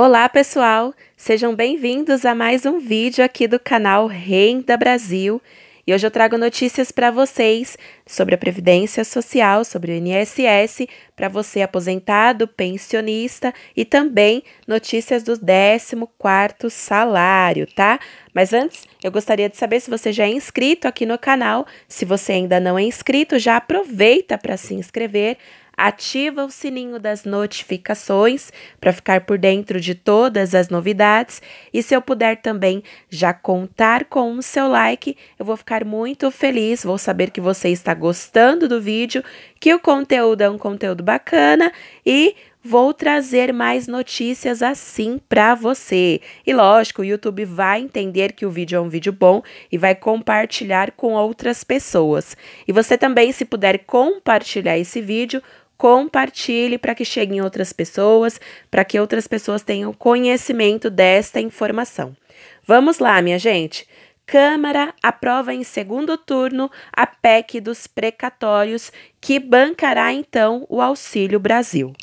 Olá, pessoal! Sejam bem-vindos a mais um vídeo aqui do canal Renda Brasil. E hoje eu trago notícias para vocês sobre a Previdência Social, sobre o INSS, para você aposentado, pensionista e também notícias do 14º salário, tá? Mas antes, eu gostaria de saber se você já é inscrito aqui no canal. Se você ainda não é inscrito, já aproveita para se inscrever. Ativa o sininho das notificações para ficar por dentro de todas as novidades. E se eu puder também já contar com o seu like, eu vou ficar muito feliz. Vou saber que você está gostando do vídeo, que o conteúdo é um conteúdo bacana e vou trazer mais notícias assim para você. E lógico, o YouTube vai entender que o vídeo é um vídeo bom e vai compartilhar com outras pessoas. E você também, se puder compartilhar esse vídeo, compartilhe para que cheguem outras pessoas, para que outras pessoas tenham conhecimento desta informação. Vamos lá, minha gente. Câmara aprova em segundo turno a PEC dos precatórios, que bancará então o Auxílio Brasil.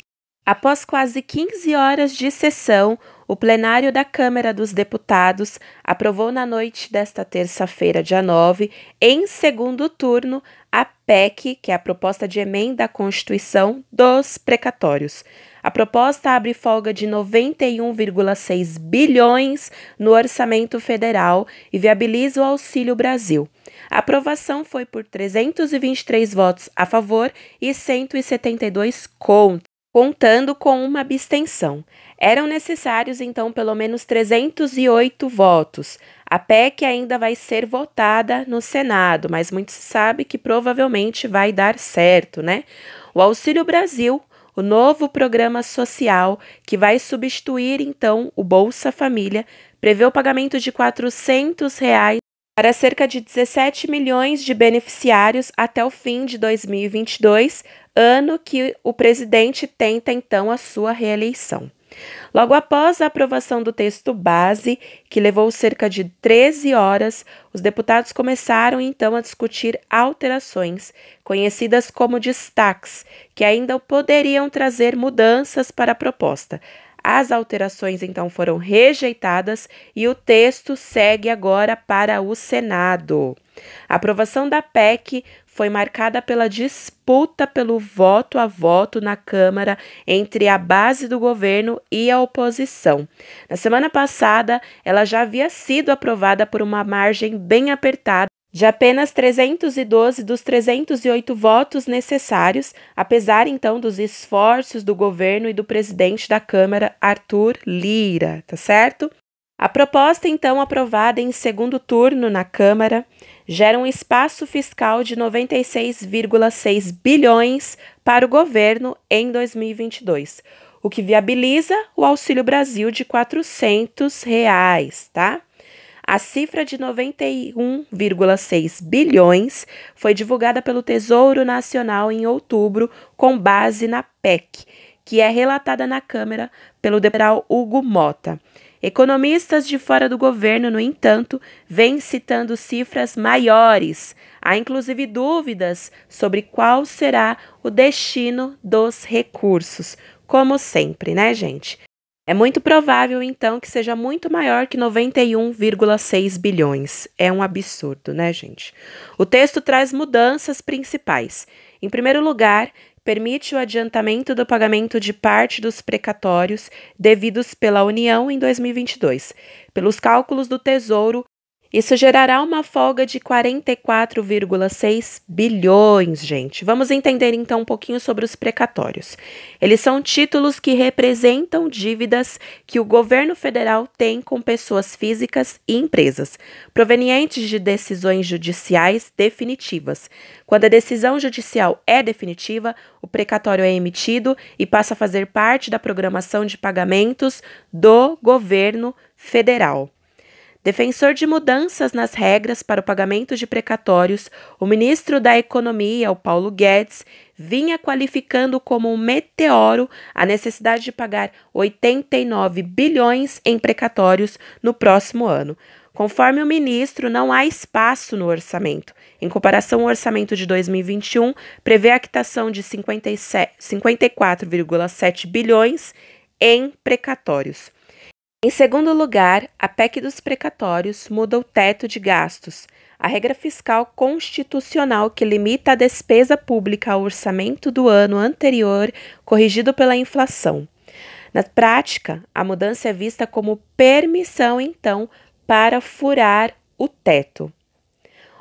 Após quase 15 horas de sessão, o plenário da Câmara dos Deputados aprovou na noite desta terça-feira, dia 9, em segundo turno, a PEC, que é a proposta de emenda à Constituição dos precatórios. A proposta abre folga de 91,6 bilhões no orçamento federal e viabiliza o Auxílio Brasil. A aprovação foi por 323 votos a favor e 172 contra, contando com uma abstenção. Eram necessários, então, pelo menos 308 votos. A PEC ainda vai ser votada no Senado, mas muito se sabe que provavelmente vai dar certo, né? O Auxílio Brasil, o novo programa social que vai substituir, então, o Bolsa Família, prevê o pagamento de R$ 400 para cerca de 17 milhões de beneficiários até o fim de 2022, ano que o presidente tenta, então, a sua reeleição. Logo após a aprovação do texto base, que levou cerca de 13 horas, os deputados começaram, então, a discutir alterações, conhecidas como destaques, que ainda poderiam trazer mudanças para a proposta. As alterações, então, foram rejeitadas e o texto segue agora para o Senado. A aprovação da PEC foi marcada pela disputa pelo voto a voto na Câmara entre a base do governo e a oposição. Na semana passada, ela já havia sido aprovada por uma margem bem apertada, de apenas 312 dos 308 votos necessários, apesar, então, dos esforços do governo e do presidente da Câmara, Arthur Lira, tá certo? A proposta, então, aprovada em segundo turno na Câmara, gera um espaço fiscal de 96,6 bilhões para o governo em 2022, o que viabiliza o Auxílio Brasil de R$ 400, tá? A cifra de 91,6 bilhões foi divulgada pelo Tesouro Nacional em outubro, com base na PEC, que é relatada na Câmara pelo deputado Hugo Mota. Economistas de fora do governo, no entanto, vêm citando cifras maiores. Há inclusive dúvidas sobre qual será o destino dos recursos, como sempre, né, gente? É muito provável, então, que seja muito maior que 91,6 bilhões. É um absurdo, né, gente? O texto traz mudanças principais. Em primeiro lugar, permite o adiantamento do pagamento de parte dos precatórios devidos pela União em 2022. Pelos cálculos do Tesouro, isso gerará uma folga de 44,6 bilhões, gente. Vamos entender então um pouquinho sobre os precatórios. Eles são títulos que representam dívidas que o governo federal tem com pessoas físicas e empresas, provenientes de decisões judiciais definitivas. Quando a decisão judicial é definitiva, o precatório é emitido e passa a fazer parte da programação de pagamentos do governo federal. Defensor de mudanças nas regras para o pagamento de precatórios, o ministro da Economia, o Paulo Guedes, vinha qualificando como um meteoro a necessidade de pagar 89 bilhões em precatórios no próximo ano. Conforme o ministro, não há espaço no orçamento. Em comparação, o orçamento de 2021 prevê a quitação de 54,7 bilhões em precatórios. Em segundo lugar, a PEC dos precatórios muda o teto de gastos. A regra fiscal constitucional que limita a despesa pública ao orçamento do ano anterior, corrigido pela inflação. Na prática, a mudança é vista como permissão, então, para furar o teto.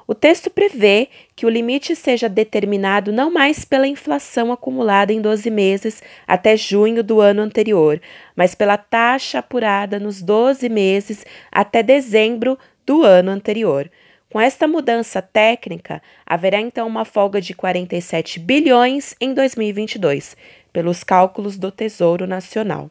O texto prevê que o limite seja determinado não mais pela inflação acumulada em 12 meses até junho do ano anterior, mas pela taxa apurada nos 12 meses até dezembro do ano anterior. Com esta mudança técnica, haverá então uma folga de 47 bilhões em 2022, pelos cálculos do Tesouro Nacional.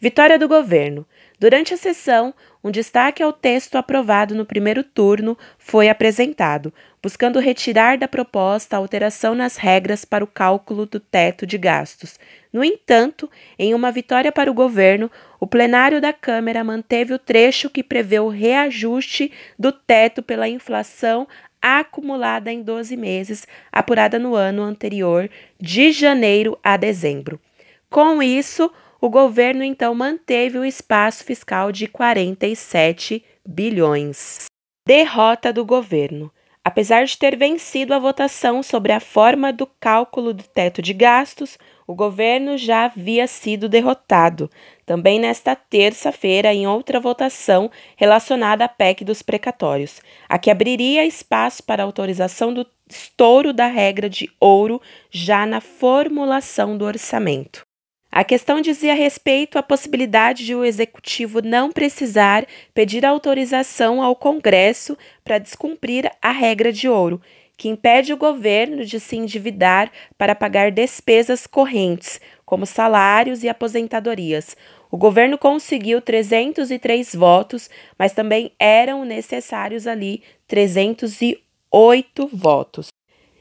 Vitória do governo. Durante a sessão, um destaque ao texto aprovado no primeiro turno foi apresentado, buscando retirar da proposta a alteração nas regras para o cálculo do teto de gastos. No entanto, em uma vitória para o governo, o plenário da Câmara manteve o trecho que prevê o reajuste do teto pela inflação acumulada em 12 meses, apurada no ano anterior, de janeiro a dezembro. Com isso, o governo então manteve o espaço fiscal de 47 bilhões. Derrota do governo. Apesar de ter vencido a votação sobre a forma do cálculo do teto de gastos, o governo já havia sido derrotado, também nesta terça-feira, em outra votação relacionada à PEC dos precatórios, a que abriria espaço para a autorização do estouro da regra de ouro já na formulação do orçamento. A questão dizia respeito à possibilidade de o executivo não precisar pedir autorização ao Congresso para descumprir a regra de ouro, que impede o governo de se endividar para pagar despesas correntes, como salários e aposentadorias. O governo conseguiu 303 votos, mas também eram necessários ali 308 votos.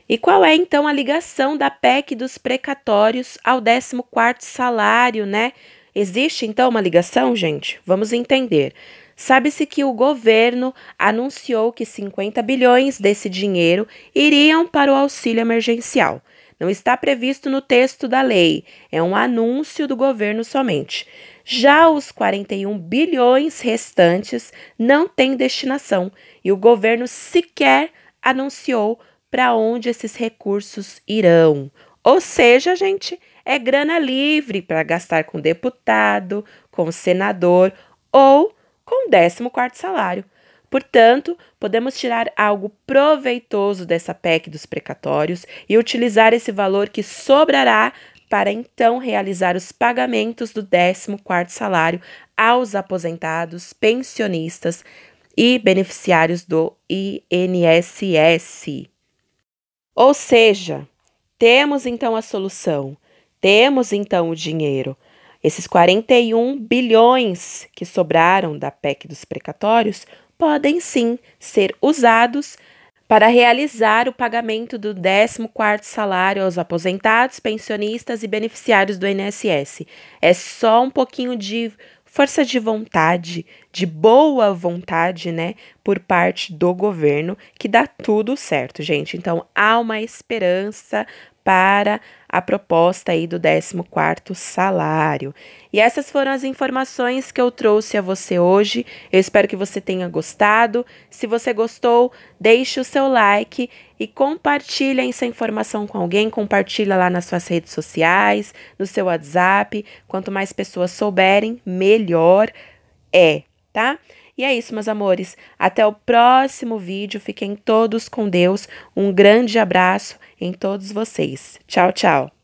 E qual é, então, a ligação da PEC dos precatórios ao 14º salário, né? Existe, então, uma ligação, gente? Vamos entender. Sabe-se que o governo anunciou que 50 bilhões desse dinheiro iriam para o auxílio emergencial. Não está previsto no texto da lei, é um anúncio do governo somente. Já os 41 bilhões restantes não têm destinação e o governo sequer anunciou para onde esses recursos irão. Ou seja, gente, é grana livre para gastar com deputado, com senador ou com 14º salário. Portanto, podemos tirar algo proveitoso dessa PEC dos precatórios e utilizar esse valor que sobrará para então realizar os pagamentos do 14º salário aos aposentados, pensionistas e beneficiários do INSS. Ou seja, temos então a solução, temos então o dinheiro. Esses 41 bilhões que sobraram da PEC dos precatórios podem sim ser usados para realizar o pagamento do 14º salário aos aposentados, pensionistas e beneficiários do INSS. É só um pouquinho de força de vontade, de boa vontade, né, por parte do governo, que dá tudo certo, gente. Então, há uma esperança para a proposta aí do 14º salário. E essas foram as informações que eu trouxe a você hoje. Eu espero que você tenha gostado. Se você gostou, deixe o seu like e compartilhe essa informação com alguém. Compartilha lá nas suas redes sociais, no seu WhatsApp. Quanto mais pessoas souberem, melhor é, tá? E é isso, meus amores. Até o próximo vídeo. Fiquem todos com Deus. Um grande abraço em todos vocês. Tchau, tchau.